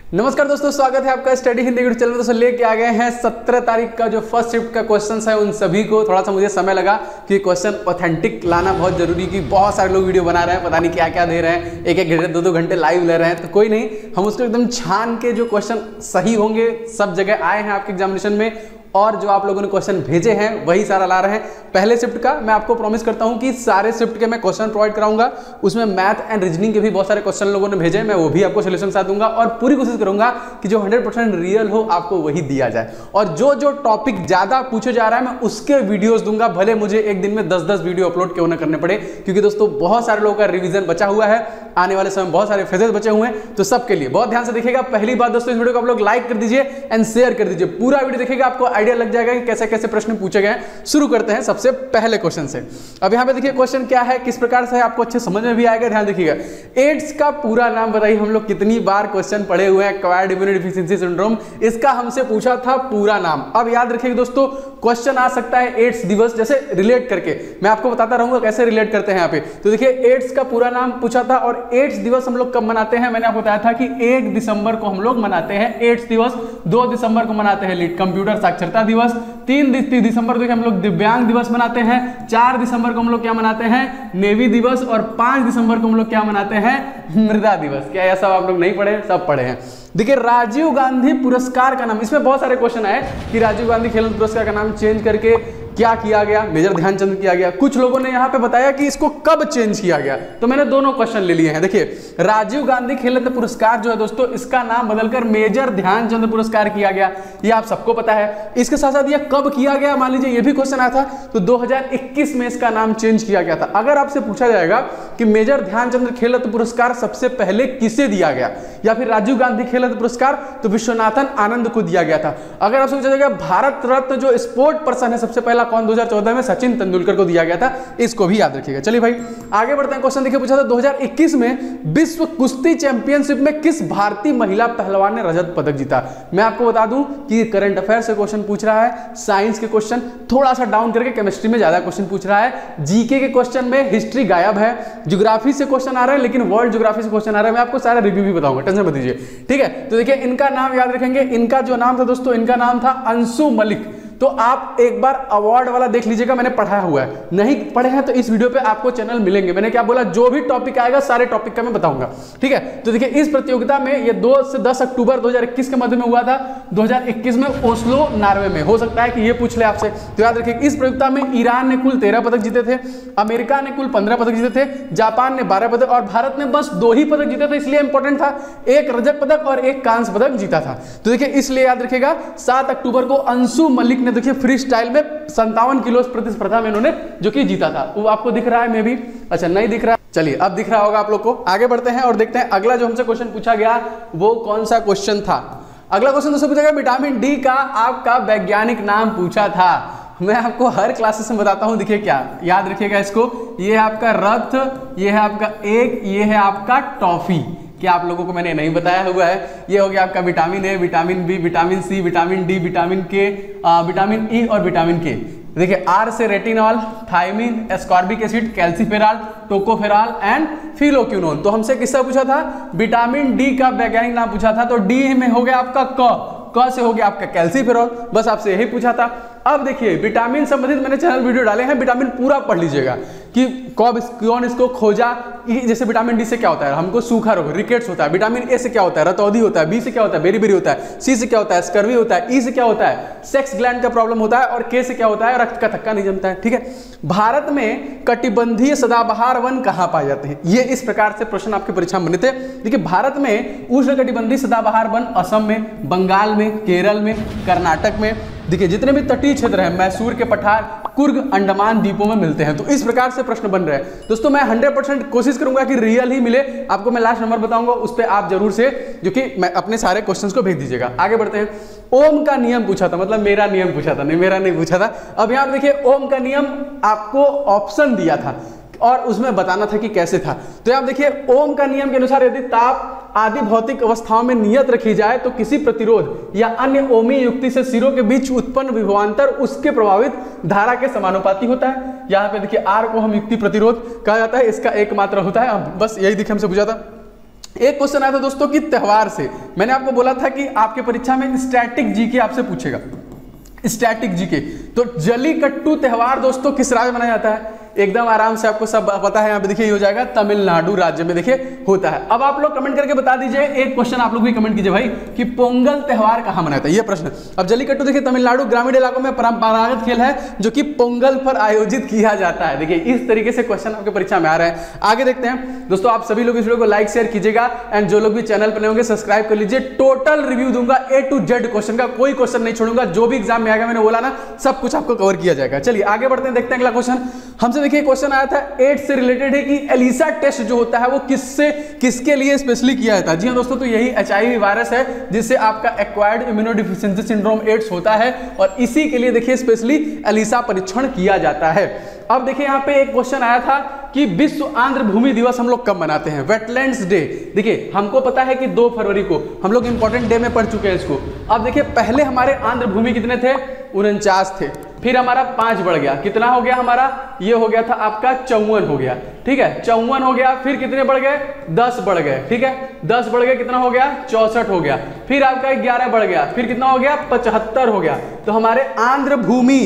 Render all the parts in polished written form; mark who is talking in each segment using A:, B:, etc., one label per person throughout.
A: नमस्कार दोस्तों, स्वागत है आपका स्टडी हिंदी यूट्यूब चैनल में। दोस्तों लेके आ गए हैं 17 तारीख का जो फर्स्ट शिफ्ट का क्वेश्चन है उन सभी को। थोड़ा सा मुझे समय लगा कि क्वेश्चन ऑथेंटिक लाना बहुत जरूरी, कि बहुत सारे लोग वीडियो बना रहे हैं, पता नहीं क्या क्या दे रहे हैं, एक एक घंटे 2-2 घंटे लाइव ले रहे हैं। तो कोई नहीं, हम उसको एकदम छान के जो क्वेश्चन सही होंगे सब जगह आए हैं आपके एग्जामिनेशन में, और जो आप लोगों ने क्वेश्चन भेजे हैं वही सारा ला रहे हैं। पहले शिफ्ट का मैं आपको प्रॉमिस करता हूं कि सारे शिफ्ट के मैं क्वेश्चन प्रोवाइड कराऊंगा, उसमें मैथ एंड रीजनिंग के भी बहुत सारे क्वेश्चन लोगों ने भेजे हैं, मैं वो भी आपको सोल्यूशन साथ दूंगा, और पूरी कोशिश करूंगा कि जो 100% रियल हो आपको वही दिया जाए। और जो जो टॉपिक ज्यादा पूछे जा रहा है मैं उसके वीडियोस दूंगा, भले मुझे एक दिन में 10-10 वीडियो अपलोड क्यों ना करने पड़े, क्योंकि दोस्तों बहुत सारे लोगों का रिवीजन बचा हुआ है, आने वाले समय बहुत सारे फेजेस बचे हुए हैं, तो सबके लिए बहुत ध्यान से देखिएगा। पहली बात दोस्तों, इस वीडियो को आप लोग लाइक कर दीजिए एंड शेयर कर दीजिए। पूरा वीडियो देखिएगा, आपको आइडिया लग जाएगा कि कैसे कैसे प्रश्न पूछे गए। शुरू करते हैं सबसे पहले क्वेश्चन से। अब यहां पे देखिए क्वेश्चन क्या है, किस प्रकार से आपको अच्छे समझ में भी आएगा, ध्यान देखिएगा। एड्स का पूरा नाम बताइए। हम लोग कितनी बार क्वेश्चन पढ़े हुए हैं, एक्वायर्ड इम्यूनिटी डिफिशिएंसी सिंड्रोम, इसका हमसे पूछा था पूरा नाम। अब याद रखिएगा दोस्तों, क्वेश्चन आ सकता है एड्स दिवस जैसे रिलेट करके, मैं आपको बताता रहूंगा कैसे रिलेट करते हैं यहाँ पे। तो देखिए एड्स का पूरा नाम पूछा था, और एड्स दिवस हम लोग कब मनाते हैं, मैंने आपको बताया था कि 1 दिसंबर को हम लोग मनाते हैं एड्स दिवस, 2 दिसंबर को मनाते हैं कंप्यूटर साक्षरता दिवस, 3 दिसंबर को हम लोग दिव्यांग दिवस मनाते हैं, 4 दिसंबर को हम लोग क्या मनाते हैं, नेवी दिवस, और 5 दिसंबर को हम लोग क्या मनाते हैं, मृदा दिवस। क्या यह सब आप लोग नहीं पढ़े? सब पढ़े हैं। देखिए राजीव गांधी पुरस्कार का नाम, इसमें बहुत सारे क्वेश्चन आए कि राजीव गांधी खेल रत्न पुरस्कार का नाम चेंज करके क्या किया गया, मेजर ध्यानचंद किया गया। कुछ लोगों ने यहां पे बताया कि इसको कब चेंज किया गया, तो मैंने दोनों क्वेश्चन ले लिए हैं। देखिए राजीव गांधी खेल रत्न पुरस्कार जो है दोस्तों, इसका नाम बदलकर मेजर ध्यानचंद पुरस्कार किया गया, ये आप सबको पता है। इसके साथ साथ ये कब किया गया, मान लीजिए ये भी क्वेश्चन आया था, तो 2021 में इसका नाम चेंज किया गया था। अगर आपसे पूछा जाएगा कि मेजर ध्यानचंद खेल रत्न पुरस्कार सबसे पहले किसे दिया गया, या फिर राजीव गांधी खेल रत्न पुरस्कार, तो विश्वनाथन आनंद को दिया गया था। अगर आपसे पूछा जाएगा भारत रत्न जो स्पोर्ट पर्सन है सबसे पहला कौन, 2014 में सचिन तेंदुलकर को दिया गया था, इसको भी याद रखिएगा। चलिए भाई आगे बढ़ते हैं। क्वेश्चन देखिए पूछा था 2021 में विश्व कुश्ती चैंपियनशिप में किस भारतीय महिला पहलवान ने रजत पदक जीता। मैं आपको बता दूं कि करंट अफेयर से क्वेश्चन पूछ रहा है, साइंस के क्वेश्चन थोड़ा सा डाउन करके केमिस्ट्री में ज्यादा क्वेश्चन पूछ रहा है, जीके के क्वेश्चन में हिस्ट्री गायब है, ज्योग्राफी से क्वेश्चन आ रहा है, लेकिन वर्ल्ड ज्योग्राफी से क्वेश्चन आ रहा है। मैं आपको सारा रिव्यू भी बताऊंगा, टेंशन मत लीजिए, ठीक है। तो देखिए इनका नाम याद रखेंगे, इनका जो नाम था दोस्तों, इनका नाम था अंशु मलिक। तो आप एक बार अवार्ड वाला देख लीजिएगा, मैंने पढ़ाया हुआ है, नहीं पढ़े हैं तो इस वीडियो पे आपको चैनल मिलेंगे। मैंने क्या बोला, जो भी टॉपिक आएगा सारे टॉपिक का मैं बताऊंगा, ठीक है। तो देखिए इस प्रतियोगिता में ये 2 से 10 अक्टूबर 2021 के मध्य में हुआ था, 2021 में ओस्लो नार्वे में। हो सकता है कि ये पूछ ले आपसे, तो याद रखिए इस प्रतियोगिता में ईरान ने कुल 13 पदक जीते थे, अमेरिका ने कुल 15 पदक जीते थे, जापान ने 12 पदक, और भारत ने बस 2 ही पदक जीते थे, इसलिए इंपॉर्टेंट था, 1 रजत पदक और 1 कांस्य पदक जीता था। तो देखिए इसलिए याद रखिएगा 7 अक्टूबर को अंशु मलिक ने देखिए फ्री स्टाइल में 57 किलो प्रतिस्पर्धा में इन्होंने जो कि जीता था। वो आपको दिख रहा है, मे भी अच्छा नहीं दिख रहा, चलिए अब दिख रहा होगा आप लोग को। आगे बढ़ते हैं और देखते हैं अगला जो हमसे क्वेश्चन पूछा गया वो कौन सा क्वेश्चन था। अगला क्वेश्चन दोस्तों पूछा गया विटामिन डी का आपका वैज्ञानिक नाम पूछा था। मैं आपको हर क्लासेस में बताता हूं, देखिए क्या याद रखिएगा इसको, ये है आपका रक्त, ये है आपका एग, ये है आपका टॉफी। क्या आप लोगों को मैंने नहीं बताया हुआ है, ये हो गया आपका vitamin A, vitamin B, vitamin C, vitamin D, vitamin K, vitamin E और विटामिन के। देखिए आर से retinol, thiamine, ascorbic acid, calciferol, tocopherol and phylloquinone. तो हमसे किससे पूछा था, विटामिन डी का वैज्ञानिक नाम पूछा था। तो डी में हो गया आपका क से हो गया आपका कैल्सीफेरॉल, बस आपसे यही पूछा था। अब देखिए विटामिन संबंधित मैंने चैनल वीडियो डाले हैं, विटामिन पूरा पढ़ लीजिएगा कि कब कौन इसको खोजा। जैसे विटामिन डी से क्या होता है, हमको सूखा रोग रिकेट्स होता है, विटामिन ए से क्या होता है, रतौंधी होता है, बी से क्या होता है, बेरी होता है, सी से क्या होता है, स्कर्वी होता है, ई से क्या होता है, सेक्स ग्लैंड का प्रॉब्लम होता है, और के से क्या होता है, रक्त का थक्का नहीं जमता है, ठीक है। भारत में कटिबंधीय सदाबहार वन कहां पाए जाते हैं, ये इस प्रकार से प्रश्न आपकी परीक्षा में बने थे। देखिए भारत में उष्णकटिबंधीय सदाबहार वन असम में, बंगाल में, केरल में, कर्नाटक में, देखिए जितने भी तटीय क्षेत्र हैं, मैसूर के पठार, कुर्ग, अंडमान द्वीपों में मिलते हैं। तो इस प्रकार से प्रश्न बन रहे हैं दोस्तों। मैं 100% कोशिश करूंगा कि रियल ही मिले आपको। मैं लास्ट नंबर बताऊंगा, उस पर आप जरूर से जो कि मैं अपने सारे क्वेश्चंस को भेज दीजिएगा। आगे बढ़ते हैं। ओम का नियम पूछा था, मतलब मेरा नियम पूछा था, नहीं मेरा नहीं पूछा था। अब यहां देखिए ओम का नियम आपको ऑप्शन दिया था और उसमें बताना था कि कैसे था। तो आप देखिए ओम का नियम के अनुसार यदि ताप आदि भौतिक अवस्थाओं में नियत रखी जाए तो किसी प्रतिरोध या अन्य ओमी युक्ति से सिरों के बीच उत्पन्न विभवांतर उसके प्रभावित धारा के समानुपाती होता है। यहाँ पे देखिए आर को हम युक्ति प्रतिरोध कहा जाता है, इसका एकमात्र होता है। बस यही देखिए हमसे पूछा था। एक क्वेश्चन आया था दोस्तों कि त्योहार से मैंने आपको बोला था कि आपके परीक्षा में स्टैटिक जीके आपसे पूछेगा, स्टैटिक जीके। तो जल्लीकट्टू त्योहार दोस्तों किस राज्य में मनाया जाता है? एकदम आराम से आपको सब पता है, यहाँ पे देखिए हो जाएगा तमिलनाडु राज्य में देखिए होता है। अब आप लोग कमेंट करके बता दीजिए, एक क्वेश्चन आप लोग भी कमेंट कीजिए भाई कि पोंगल त्योहार कहाँ मनाता है, ये प्रश्न। अब जल्लीकट्टू देखिए तमिलनाडु ग्रामीण इलाकों में परंपरागत खेल है जो कि पोंगल पर आयोजित किया जाता है। देखिए इस तरीके से क्वेश्चन आपके परीक्षा में आ रहे हैं। आगे देखते हैं दोस्तों, आप सभी लोग इस वीडियो को लाइक शेयर कीजिएगा एंड जो लोग भी चैनल पर नए होंगे सब्सक्राइब कर लीजिए। टोटल रिव्यू दूंगा A to Z क्वेश्चन का, कोई क्वेश्चन नहीं छोड़ूंगा, जो भी एग्जाम में आएगा मैंने बोला ना सब कुछ आपको कवर किया जाएगा। चलिए आगे बढ़ते हैं, देखते हैं अगला क्वेश्चन। हमसे देखिए क्वेश्चन आया था एड्स से रिलेटेड है कि एलिसा टेस्ट जो होता है वो किसके लिए स्पेशली किया जाता है। जी हाँ दोस्तों, तो यही HIV वायरस है जिससे आपका एक्वायर्ड इम्यूनोडेफिशिएंसी सिंड्रोम एड्स होता है और इसी के लिए देखिए स्पेशली एलिसा परीक्षण किया जाता है। अब देखिए यहाँ पे एक क्वेश्चन आया था कि विश्व आर्द्र भूमि दिवस हम लोग कब मनाते हैं, वेटलैंड्स डे। देखिए हमको पता है कि 2 फरवरी को, हम लोग इंपॉर्टेंट डे में पढ़ चुके हैं इसको। अब देखिए पहले हमारे आर्द्र भूमि कितने थे, 49 थे, फिर हमारा 5 बढ़ गया, कितना हो गया हमारा, ये हो गया था आपका 54 हो गया, ठीक है 54 हो गया, फिर कितने बढ़ गए 10 बढ़ गए, ठीक है 10 बढ़ गए, कितना हो गया 64 हो गया, फिर आपका 11 बढ़ गया, फिर कितना हो गया 75 हो गया। तो हमारे आंध्र भूमि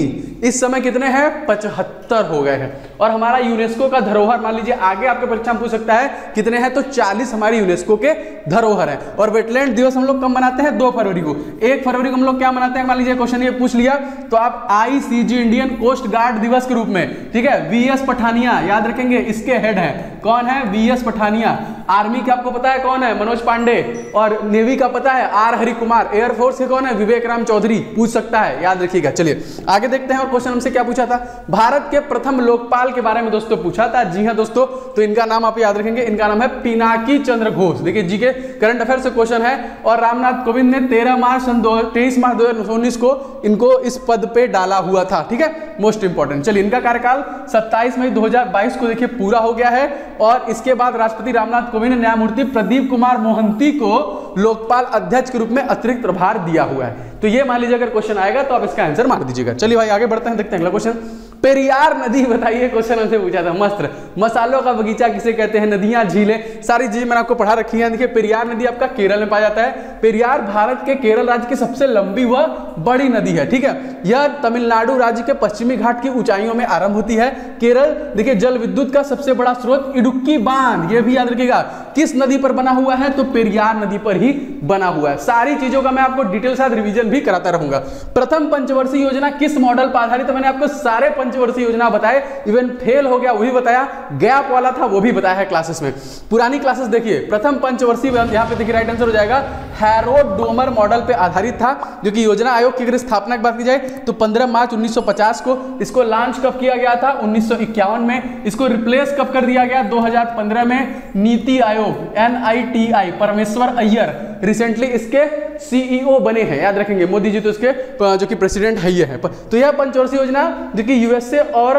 A: इस समय कितने हैं 75 हो गए हैं। और हमारा यूनेस्को का धरोहर मान लीजिए आगे आपके परीक्षा में पूछ सकता है कितने हैं, तो 40 हमारे यूनेस्को के धरोहर है। और वेटलैंड दिवस हम लोग कब मनाते हैं, 2 फरवरी को। 1 फरवरी को हम लोग क्या मनाते हैं, मान लीजिए क्वेश्चन ये पूछ लिया तो आप ICG इंडियन कोस्ट गार्ड दिवस के रूप में, ठीक है VS पठानिया याद रखेंगे, इसके हेड है कौन है VS पठानिया। आर्मी का आपको पता है कौन है मनोज पांडे, और नेवी का पता है R हरि कुमार, एयरफोर्स के कौन है विवेक राम चौधरी, पूछ सकता है याद रखिएगा। चलिए आगे देखते हैं, और क्वेश्चन हमसे क्या पूछा था, भारत के प्रथम लोकपाल के बारे में दोस्तों पूछा था। जी हाँ दोस्तों, तो इनका नाम आप याद रखेंगे, इनका नाम है पिनाकी चंद्र घोष। देखिए जी के करंट अफेयर से क्वेश्चन है। और रामनाथ कोविंद ने 23 मार्च 2019 को इनको इस पद पे डाला हुआ था, ठीक है मोस्ट इंपॉर्टेंट। चलिए इनका कार्यकाल 27 मई 2022 को देखिए पूरा हो गया है। और इसके बाद राष्ट्रपति रामनाथ कोविंद ने न्यायमूर्ति प्रदीप कुमार मोहंती को लोकपाल अध्यक्ष के रूप में अतिरिक्त प्रभार दिया हुआ है। तो ये मान लीजिए अगर क्वेश्चन आएगा तो आप इसका आंसर मार दीजिएगा। चलिए भाई आगे बढ़ते हैं, देखते हैं अगला क्वेश्चन। पेरियार नदी बताइए, क्वेश्चन हमसे पूछा था मस्त। मसालों का बगीचा किसे कहते हैं, नदियां झीलें सारी चीजें मैंने आपको पढ़ा रखी है। देखिए पेरियार नदी आपका केरल में पाया जाता है। पेरियार भारत के केरल राज्य की सबसे लंबी व बड़ी नदी है, ठीक है। यह तमिलनाडु राज्य के पश्चिमी घाट की ऊंचाइयों में आरंभ होती है। केरल देखिए जल विद्युत का सबसे बड़ा स्रोत इडुक्की बांध, ये भी याद रखिएगा किस नदी पर बना हुआ है, तो पेरियार नदी पर ही बना हुआ है। सारी चीजों का मैं आपको डिटेल साथ रिवीजन भी कराता रहूंगा। प्रथम पंचवर्षीय योजना किस मॉडल पर आधारित, तो मैंने आपको सारे पंचवर्षीय योजना बताए, इवन फेल हो गया वही बताया, गैप वाला था वो भी बताया है क्लासेस में। पुरानी क्लासेस देखिए, प्रथम पंचवर्षीय यहां पे देखिए राइट आंसर हो जाएगा हैरोल्ड डोमर मॉडल पे आधारित था, जो कि योजना आयोग की अगर स्थापना की बात की जाए तो 15 मार्च 1950 को। इसको लॉन्च कब किया गया था, 1951 में। इसको रिप्लेस कब कर दिया गया, 2015 में। नीति आयोग NITI परमेश्वर अय्यर रिसेंटली इसके CEO बने हैं, याद रखेंगे मोदी जी तो इसके जो कि प्रेसिडेंट है ये है। तो यह पंचवर्षीय योजना जो कि USA और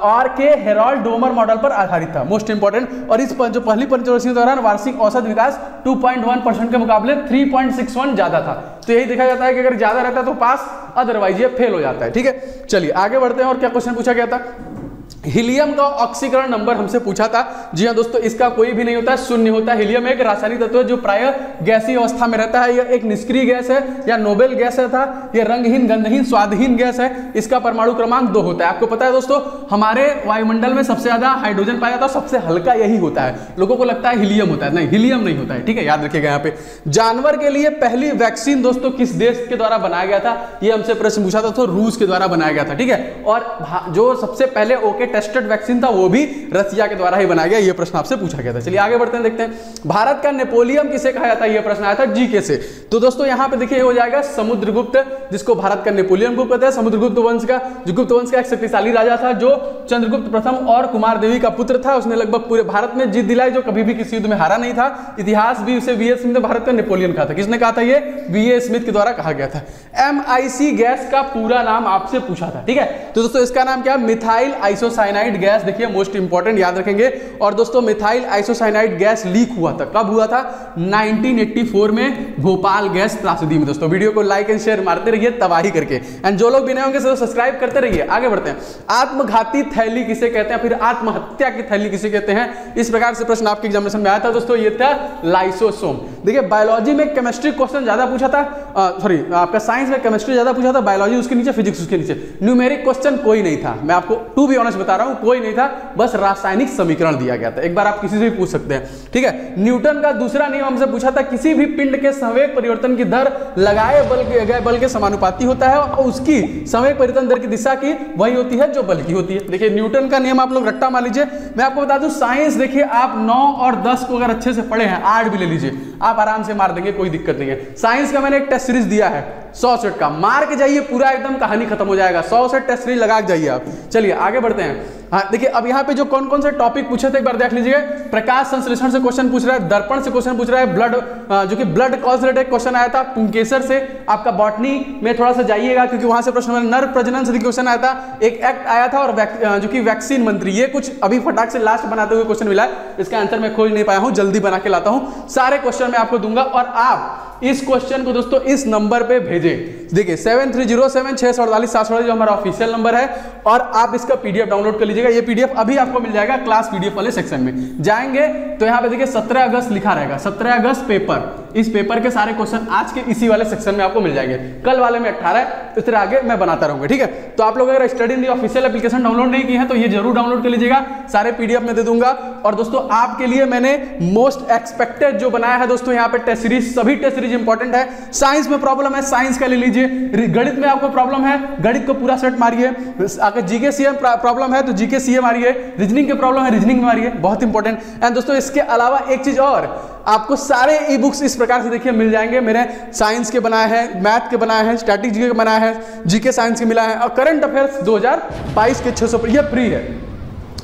A: RK हैरोल्ड डोमर मॉडल पर आधारित था, मोस्ट इंपॉर्टेंट। और इस जो पहली पंचवर्षीय दौरान वार्षिक औसत विकास 2.1% के मुकाबले 3.61 ज्यादा था। तो यही देखा जाता है कि अगर ज्यादा रहता है तो पास, अदरवाइज ये फेल हो जाता है, ठीक है। चलिए आगे बढ़ते हैं, और क्या क्वेश्चन पूछा गया था, हीलियम का ऑक्सीकरण नंबर हमसे पूछा था। जी हाँ दोस्तों, इसका कोई भी नहीं होता है, शून्य होता है। हीलियम एक रासायनिक तत्व है जो प्राय गैसीय अवस्था में रहता है। यह एक निष्क्रिय गैस है या नोबेल गैस है था। यह रंगहीन, गंधहीन, स्वादहीन गैस है। इसका परमाणु क्रमांक 2 होता है। आपको पता है दोस्तों, हमारे वायुमंडल में सबसे ज्यादा हाइड्रोजन पाया जाता है, सबसे हल्का यही होता है। लोगों को लगता है हीलियम होता है, नहीं हीलियम नहीं होता है, ठीक है याद रखिएगा। यहाँ पे जानवर के लिए पहली वैक्सीन दोस्तों किस देश के द्वारा बनाया गया था, ये हमसे प्रश्न पूछा था, तो रूस के द्वारा बनाया गया था, ठीक है। और जो सबसे पहले ओके टेस्टेड वैक्सीन था वो भी रसिया के द्वारा ही बनाया गया, ये प्रश्न आपसे पूछा गया था। चलिए आगे बढ़ते हैं, देखते हैं भारत का नेपोलियन किसे कहा जाता है, ये प्रश्न आया था जीके से। तो दोस्तों यहाँ पे देखिए हो जाएगा समुद्रगुप्त, जिसको भारत का नेपोलियन गुप्त कहते हैं। समुद्रगुप्त वंश का, जो गुप्त वंश का एक शक्तिशाली राजा था, जो चंद्रगुप्त प्रथम और कुमार देवी का पुत्र था। उसने लगभग पूरे भारत में जीत दिलाई, जो कभी भी किसी युद्ध में हारा नहीं था। इतिहास भी उसे V.A. स्मिथ ने भारत का नेपोलियन कहा था। किसने कहा था, ये V.A. स्मिथ के द्वारा कहा गया था। MIC गैस का पूरा नाम आपसे पूछा था, ठीक है। तो दोस्तों इसका नाम क्या है, मिथाइल आइसोसाइनेट आइसोसाइनाइड गैस, देखिए मोस्ट इंपॉर्टेंट याद रखेंगे। और दोस्तों मिथाइल आइसोसाइनाइड गैस लीक हुआ था, कब हुआ था? 1984 में भोपाल गैस त्रासदी में। दोस्तों वीडियो को लाइक एंड शेयर मारते रहिए तबाही करके, एंड जो लोग भी नए होंगे सब्सक्राइब करते रहिए। आगे बढ़ते हैं। आत्मघाती थैली किसे कहते हैं, फिर आत्महत्या की थैली किसे कहते हैं? इस प्रकार से प्रश्न आपके एग्जामिनेशन में आया था दोस्तों, ये था लाइसोसोम। देखिए बायोलॉजी में केमिस्ट्री क्वेश्चन ज्यादा पूछा था, सॉरी आपका साइंस में केमिस्ट्री ज्यादा पूछा था, बायोलॉजी उसके नीचे, फिजिक्स उसके नीचे। न्यूमेरिक क्वेश्चन कोई नहीं था, मैं आपको टू बी ऑनेस्ट बता रहा हूं, कोई नहीं था, बस रासायनिक समीकरण दिया गया था। एक बार आप किसी से भी पूछ सकते हैं, ठीक है। न्यूटन का दूसरा नियम हमसे पूछा था, किसी भी पिंड के संवेग परिवर्तन की दर लगाए गए बल के समानुपाती होता है, और उसकी संवेग परिवर्तन दर की दिशा की वही होती है जो बल की होती है। देखिए न्यूटन का नियम आप लोग रट्टा मान लीजिए। मैं आपको बता दूं साइंस, देखिए आप 9 और 10 को अगर अच्छे से पढ़े हैं, 8 भी ले लीजिए, आप आराम से मार देंगे, कोई दिक्कत नहीं है। साइंस का मैंने एक टेस्ट सीरीज दिया है 100 सेट का, मार के जाइए, पूरा एकदम कहानी खत्म हो जाएगा। 100 सेट टेस्ट सीरीज लगा के जाइए आप। चलिए आगे बढ़ते हैं। हाँ देखिए अब यहाँ पे जो कौन कौन से टॉपिक पूछे थे एक बार देख लीजिए। प्रकाश संश्लेषण से क्वेश्चन पूछ रहा है, दर्पण से क्वेश्चन पूछ रहा है, ब्लड जो कि ब्लड कॉज रिलेटेड क्वेश्चन आया था, पुंकेसर से। आपका बॉटनी में थोड़ा सा जाइएगा क्योंकि वहां से प्रश्न, नर प्रजनन से क्वेश्चन आया था, एक एक्ट आया था, और जो कि वैक्सीन मंत्री, ये कुछ अभी फटाक से लास्ट बनाते हुए क्वेश्चन मिला है, इसका आंसर मैं खोज नहीं पाया हूं, जल्दी बना के लाता हूं। सारे क्वेश्चन मैं आपको दूंगा और आप इस क्वेश्चन को दोस्तों इस नंबर पे भेजें। देखिए 7307648748 जो हमारा ऑफिशियल नंबर है, और आप इसका पीडीएफ डाउनलोड कर लीजिएगा। ये पीडीएफ अभी आपको मिल जाएगा क्लास पीडीएफ वाले सेक्शन में। जाएंगे तो यहाँ पे देखिए 17 अगस्त लिखा रहेगा, 17 अगस्त पेपर। इस पेपर के सारे क्वेश्चन आज के इसी वाले सेक्शन में आपको मिल जाएंगे। कल वाले में 18 है, इस तरह आगे मैं बनाता रहूंगा, ठीक है। तो आप लोग अगर study in the official application download नहीं की है तो ये जरूर डाउनलोड कर लीजिएगा, सारे पीडीएफ में दे दूंगा। और दोस्तों आपके लिए मैंने मोस्ट एक्सपेक्टेड जो बनाया है दोस्तों, यहाँ पे टेस्ट सीरीज, सभी टेस्ट सीरीज इंपॉर्टेंट है। साइंस में प्रॉब्लम है, साइंस का ले लीजिए। गणित में आपको प्रॉब्लम है, गणित को पूरा सेट मारिए। अगर जीके सीएम प्रॉब्लम है तो जीके सीए मारिए। रीजनिंग के प्रॉब्लम है, रीजनिंग मारिए, बहुत इंपॉर्टेंट। एंड दोस्तों इसके अलावा एक चीज और, आपको सारे ई बुक्स इस प्रकार से देखिए मिल जाएंगे। मेरे साइंस के बनाए हैं, मैथ के बनाए हैं, स्टैटिक जीके के बनाए हैं, जीके साइंस के मिला है, और करंट अफेयर्स 2022 के 600, ये फ्री है,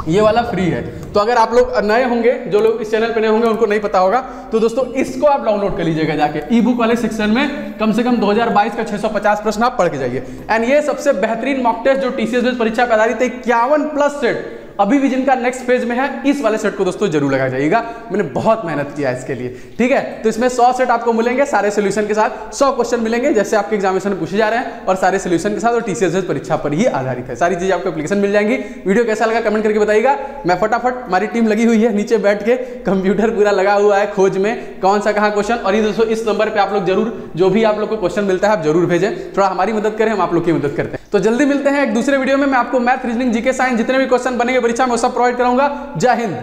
A: ये वाला फ्री है। तो अगर आप लोग नए होंगे, जो लोग इस चैनल पे नए होंगे उनको नहीं पता होगा, तो दोस्तों इसको आप डाउनलोड कर लीजिएगा जाके। ई बुक वाले सेक्शन में कम से कम 2022 का 650 प्रश्न आप पढ़ के जाइए। एंड ये सबसे बेहतरीन मॉक टेस्ट जो टीसीएस बेस्ड परीक्षा पे आधारित है, 51+ सेट अभी भी जिनका नेक्स्ट फेज में है, इस वाले सेट को दोस्तों जरूर लगा जाइएगा। मैंने बहुत मेहनत किया है इसके लिए, ठीक है। तो इसमें 100 सेट आपको मिलेंगे सारे सोल्यूशन के साथ, 100 क्वेश्चन मिलेंगे जैसे आपके एग्जामिनेशन में पूछे जा रहे हैं, और सारे सोल्यूशन के साथ, और टीसीएस परीक्षा पर ही आधारित है। सारी चीजें आपको एप्लीकेशन मिल जाएंगी। वीडियो कैसा लगा कमेंट करके बताइएगा। मैं फटाफट, हमारी टीम लगी हुई है नीचे बैठ के, कंप्यूटर पूरा लगा हुआ है खोज में कौन सा कहाँ क्वेश्चन। और ये दोस्तों इस नंबर पर आप लोग जरूर, जो भी आप लोग को क्वेश्चन मिलता है आप जरूर भेजें, थोड़ा हमारी मदद करें, हम आप लोग की मदद करते हैं। तो जल्दी मिलते हैं एक दूसरे वीडियो में। मैं आपको मैथ, रीजनिंग, जीके, साइंस जितने भी क्वेश्चन बनेंगे परीक्षा में वो सब प्रोवाइड कराऊंगा। जय हिंद।